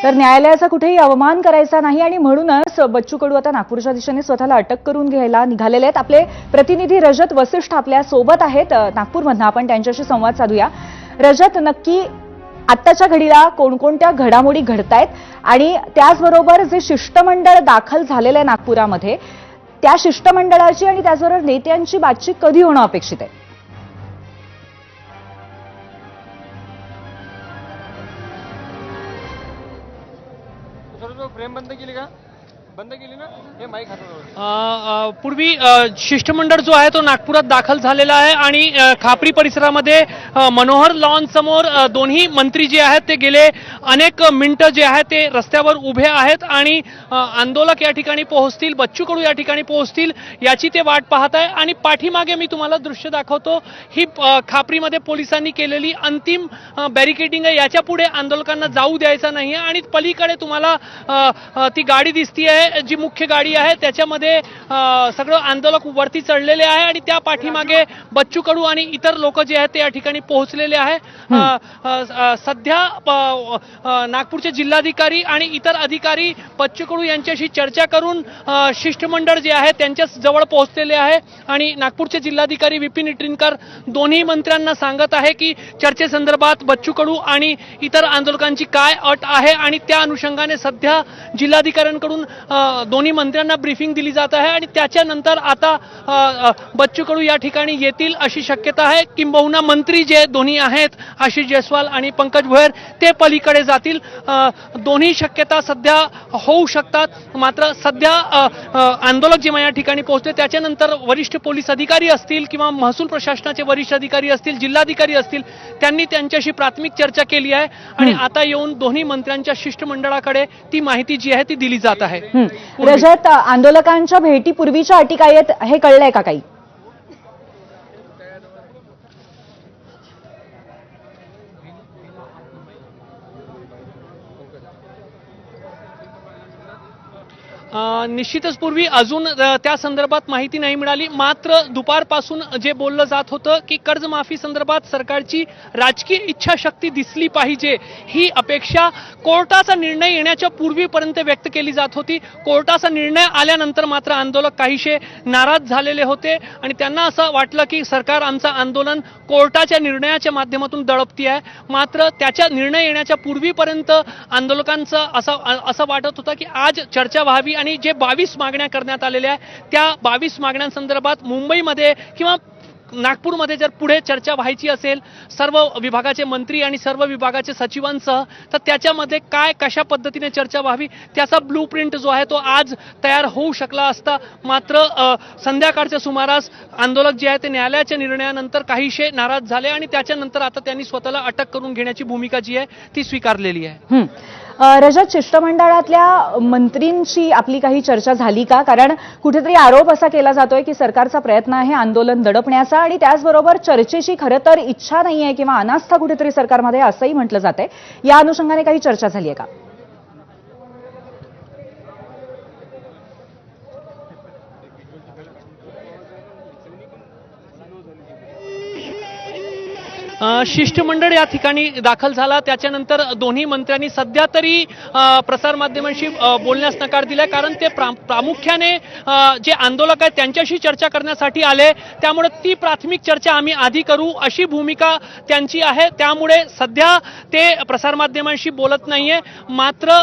तर न्यायालयाचा कुठेही अवमान करायचा नाही आणि म्हणूनच बच्चू कडू आता नागपूरच्या दिशेने स्वतःला अटक करून घ्यायला निघालेले आहेत। आपले प्रतिनिधी रजत वसिष्ठ आपल्या सोबत आहेत नागपूरमधून, आपण त्यांच्याशी संवाद साधूया। रजत, नक्की आत्ताच्या घडीला कोणकोणत्या घडामोडी घडतायत आणि त्याचबरोबर जे शिष्टमंडळ दाखल झालेलं आहे नागपुरामध्ये, त्या शिष्टमंडळाची आणि त्याचबरोबर नेत्यांची बातचीत कधी होणं अपेक्षित आहे? फ्रेम बंद केली का? बंद केली ना? हे माईक पूर्वी शिष्टमंडळ जो आहे तो नागपुरात दाखल झालेला आहे आणि खापरी परिसरामध्ये मनोहर लॉन समोर दोन्ही मंत्री जे आहेत ते गेले अनेक मिनिटं जे आहेत ते रस्त्यावर उभे आहेत आणि आंदोलक या ठिकाणी पोहोचतील, बच्चू कडू या ठिकाणी पोहोचतील याची ते वाट पाहत आहे। आणि पाठीमागे मी तुम्हाला दृश्य दाखवतो, ही खापरीमध्ये पोलिसांनी केलेली अंतिम बॅरिकेडिंग आहे। याच्या पुढे आंदोलकांना जाऊ द्यायचं नाही आणि पलीकडे तुम्हाला ती गाडी दिसतीये जी मुख्य गाडी आहे, त्याच्यामध्ये सगळं आंदोलक वरती चढलेले आहे आणि त्या पाठीमागे बच्चू कडू आणि इतर लोक जे आहेत ते या ठिकाणी पोहोचलेले आहे। सध्या नागपूरचे जिल्हाधिकारी आणि इतर अधिकारी बच्चू कडू यांच्याशी चर्चा करून शिष्टमंडळ जे आहे त्यांच्या जवळ पोहोचलेले आहे आणि नागपूरचे जिल्हाधिकारी विपिन ईटनकर दोन्ही मंत्र्यांना सांगत आहे की चर्चेसंदर्भात बच्चू कडू आणि इतर आंदोलकांची काय अट आहे आणि त्या अनुषंगाने सध्या जिल्हाधिकाऱ्यांकडून दोन्ही मंत्र्यांना ब्रीफिंग दिली जात आहे आणि त्याच्यानंतर आता बच्चू कडू या ठिकाणी येतील अशी शक्यता आहे। किंबहुना मंत्री जे दोन्ही आहेत आशिष जयस्वाल आणि पंकज भोयर ते पलीकडे जातील, दोन्ही शक्यता सध्या होऊ शकतात। मात्र सध्या आंदोलक जेव्हा या ठिकाणी पोहोचले त्याच्यानंतर वरिष्ठ पोलीस अधिकारी असतील किंवा महसूल प्रशासनाचे वरिष्ठ अधिकारी असतील, जिल्हाधिकारी असतील, त्यांनी त्यांच्याशी प्राथमिक चर्चा केली आहे आणि आता येऊन दोन्ही मंत्र्यांच्या शिष्टमंडळाकडे ती माहिती जी आहे ती दिली जात आहे। रजत, आंदोलकांच्या भेटीपूर्वीच्या अटी काय आहेत हे कळलंय का काही? निश्चितच पूर्वी अजून त्या संदर्भात माहिती नाही मिळाली। मात्र दुपारपासून जे बोललं जात होतं की कर्जमाफी संदर्भात सरकारची राजकीय इच्छाशक्ती दिसली पाहिजे, ही अपेक्षा कोर्टाचा निर्णय येण्याच्या पूर्वीपर्यंत व्यक्त केली जात होती। कोर्टाचा निर्णय आल्यानंतर मात्र आंदोलक काहीशे नाराज झालेले होते आणि त्यांना असं वाटलं की सरकार आमचं आंदोलन कोर्टाच्या निर्णयाच्या माध्यमातून दडपती आहे। मात्र त्याच्या निर्णय येण्याच्या पूर्वीपर्यंत आंदोलकांचं असं वाटत होतं की आज चर्चा व्हावी आणि जे 22 मागण्या करण्यात आलेल्या आहेत त्या 22 मागण्यांसंदर्भात मुंबईमध्ये किंवा नागपूरमध्ये जर पुढे चर्चा व्हायची असेल सर्व विभागाचे मंत्री आणि सर्व विभागाचे सचिवांसह, तर त्याच्यामध्ये काय कशा पद्धतीने चर्चा व्हावी त्याचा ब्लूप्रिंट जो आहे तो आज तयार होऊ शकला असता। मात्र संध्याकाळच्या सुमारास आंदोलक जे आहे ते न्यायालयाच्या निर्णयानंतर काहीशे नाराज झाले आणि त्याच्यानंतर आता त्यांनी स्वतःला अटक करून घेण्याची भूमिका जी आहे ती स्वीकारलेली आहे। रजत, शिष्टमंडळातल्या मंत्रींची आपली काही चर्चा झाली का? कारण कुठेतरी आरोप असा केला जातोय की सरकारचा प्रयत्न आहे आंदोलन दडपण्याचा आणि त्याचबरोबर चर्चेची खरं तर इच्छा नाहीये किंवा अनास्था कुठेतरी सरकारमध्ये असंही म्हटलं जातंय। या अनुषंगाने काही चर्चा झाली आहे का? शिष्टमंडळ या ठिकाणी दाखल झाला त्याच्यानंतर दोन्ही मंत्र्यांनी सध्या तरी प्रसारमाध्यमांशी बोलण्यास नकार दिलाय, कारण ते प्रामुख्याने जे आंदोलक आहेत त्यांच्याशी चर्चा करण्यासाठी आले, त्यामुळे ती प्राथमिक चर्चा आम्ही आधी करू अशी भूमिका त्यांची आहे। त्यामुळे सध्या ते प्रसारमाध्यमांशी बोलत नाहीये। मात्र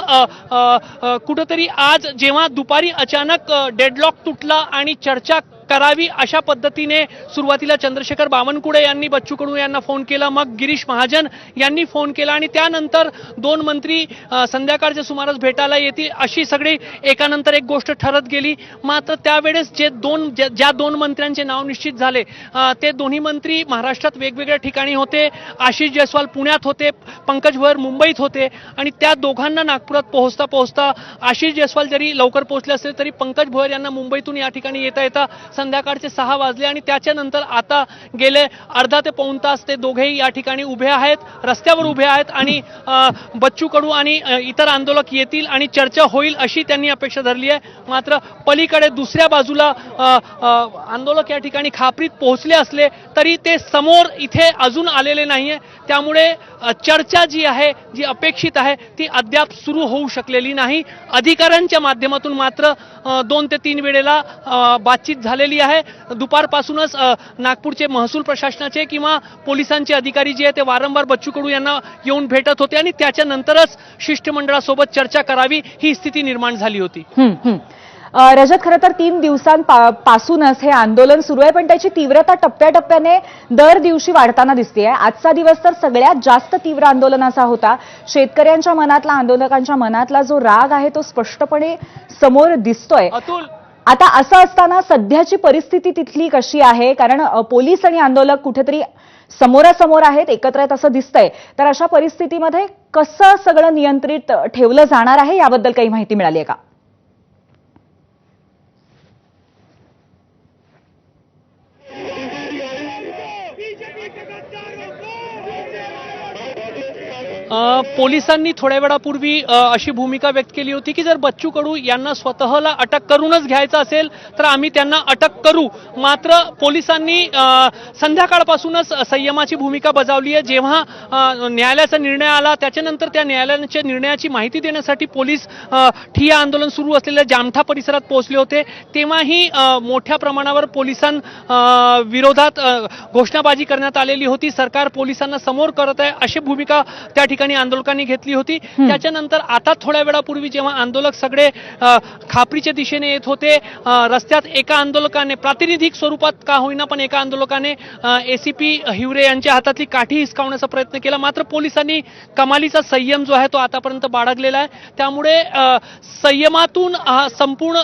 कुठेतरी आज जेव्हा दुपारी अचानक डेडलॉक तुटला आणि चर्चा करावी अशा पद्धतीने सुरुवातीला चंद्रशेखर बावनकुळे यांनी बच्चू कडू यांना फोन केला, मग गिरीश महाजन यांनी फोन केला आणि त्यानंतर दोन मंत्री संध्याकाळच्या सुमारास भेटायला येतील अशी सगळी एकानंतर एक गोष्ट ठरत गेली। मात्र त्यावेळेस ज्या दोन मंत्र्यांचे नाव निश्चित झाले ते दोन्ही मंत्री महाराष्ट्रात वेगवेगळ्या ठिकाणी होते। आशिष जयस्वाल पुण्यात होते, पंकज भोयर मुंबईत होते आणि त्या दोघांना नागपुरात पोहोचता आशिष जयस्वाल जरी लवकर पोहोचले असले तरी पंकज भोयर यांना मुंबईतून या ठिकाणी येता संध्याकाळचे 6 वाजले आणि त्याच्यानंतर आता गेले अर्धा ते पाऊण तास ते दोघेही या ठिकाणी उभे आहेत, रस्त्यावर उभे आहेत आणि बच्चू कडू आणि इतर आंदोलक येतील आणि चर्चा होईल अशी त्यांनी अपेक्षा धरली आहे. मात्र पलीकडे दुसऱ्या बाजूला आंदोलक या ठिकाणी खापरीत पोहोचले असले तरी ते समोर इथे अजून आलेले नाहीये. त्यामुळे चर्चा जी आहे, जी अपेक्षित आहे ती अद्याप सुरू होऊ शकलेली नाही. अधिकाऱ्यांच्या माध्यमातून मात्र 2 ते 3 वेळेला बातचीत झालेली आहे. दुपारपासूनच नागपूरचे महसूल प्रशासनाचे किंवा पोलिसांचे अधिकारी जे आहे ते वारंवार बच्चू कडू यांना येऊन भेटत होते आणि त्याच्यानंतरच शिष्टमंडळासोबत चर्चा करावी ही स्थिती निर्माण झाली होती. रजत, खरं तर 3 दिवसांपासूनच हे आंदोलन सुरू आहे, पण त्याची तीव्रता टप्प्याटप्प्याने दर दिवशी वाढताना दिसते आहे. आजचा दिवस तर सगळ्यात जास्त तीव्र आंदोलनाचा होता. शेतकऱ्यांच्या मनातला, आंदोलकांच्या मनातला जो राग आहे तो स्पष्टपणे समोर दिसतोय. अतुल, आता असं असताना सध्याची परिस्थिती तिथली कशी आहे? कारण पोलीस आणि आंदोलक कुठेतरी समोरासमोर आहेत, एकत्र आहेत असं दिसतंय. तर अशा परिस्थितीमध्ये कसं सगळं नियंत्रित ठेवलं जाणार आहे याबद्दल काही माहिती मिळाली आहे का? पोलिसांनी थोड्या वेळापूर्वी अशी भूमिका व्यक्त केली होती की जर बच्चू कडू यांना स्वतःला अटक करूनच घ्यायचं असेल तर आम्ही त्यांना अटक करू. मात्र पोलिसांनी संध्याकाळपासूनच संयमाची भूमिका बजावली आहे. जेव्हा न्यायालयाचा निर्णय आला त्याच्यानंतर त्या न्यायालयाच्या निर्णयाची माहिती देण्यासाठी पोलीस ठिय्या आंदोलन सुरू असलेल्या जामठा परिसरात पोहोचले होते. तेव्हाही मोठ्या प्रमाणावर विरोधात घोषणाबाजी करण्यात आलेली होती. सरकार पोलिसांना समोर करत आहे अशी भूमिका त्या ठिकाणी आंदोलकांनी घेतली होती. त्याच्यानंतर आता थोड्या वेळापूर्वी जेव्हा आंदोलक सगळे खापरीच्या दिशेने येत होते, रस्त्यात एका आंदोलकाने प्रातिनिधिक स्वरूपात का होईना पण एका आंदोलकाने एसीपी हिवरे यांच्या हातातली काठी हिसकावण्याचा प्रयत्न केला. मात्र पोलिसांनी कमालीचा संयम जो आहे तो आतापर्यंत बाळगलेला आहे. त्यामुळे संयमातून संपूर्ण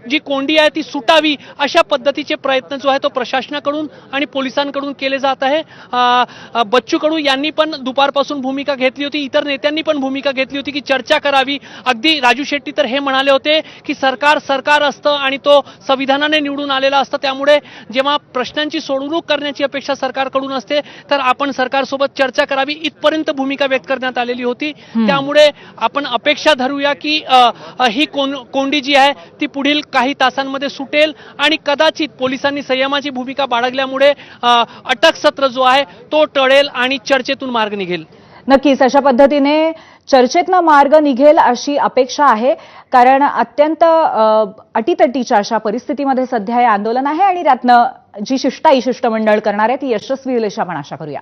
जी कोंडी आहे ती सुटावी अशा पद्धतीचे प्रयत्न जो आहे तो प्रशासनाकडून आणि पोलिसांकडून केले जात आहे. बच्चू कडू यांनी पण दुपारपासून भूमिका घेतली होती, इतर नेत्यांनी पण भूमिका घेतली होती की चर्चा करावी. अगदी राजू शेट्टी तर हे म्हणाले होते की सरकार असतं आणि तो संविधानाने निवडून आलेला असतं. त्यामुळे जेव्हा प्रश्नांची सोडवणूक करण्याची अपेक्षा सरकारकडून असते तर आपण सरकारसोबत चर्चा करावी इथपर्यंत भूमिका व्यक्त करण्यात आलेली होती. त्यामुळे आपण अपेक्षा धरूया की ही कोंडी जी आहे ती पुढील काही तासांमध्ये सुटेल आणि कदाचित पोलिसांनी संयमाची भूमिका बाळगल्यामुळे अटक सत्र जो आहे तो टळेल आणि चर्चेतून मार्ग निघेल. नक्कीच अशा पद्धतीने चर्चेतनं मार्ग निघेल अशी अपेक्षा आहे. कारण अत्यंत अटीतटीच्या अशा परिस्थितीमध्ये सध्या हे आंदोलन आहे आणि त्यातनं जी शिष्टमंडळ करणार आहे ती यशस्वी होईल अशी आपण आशा करूया.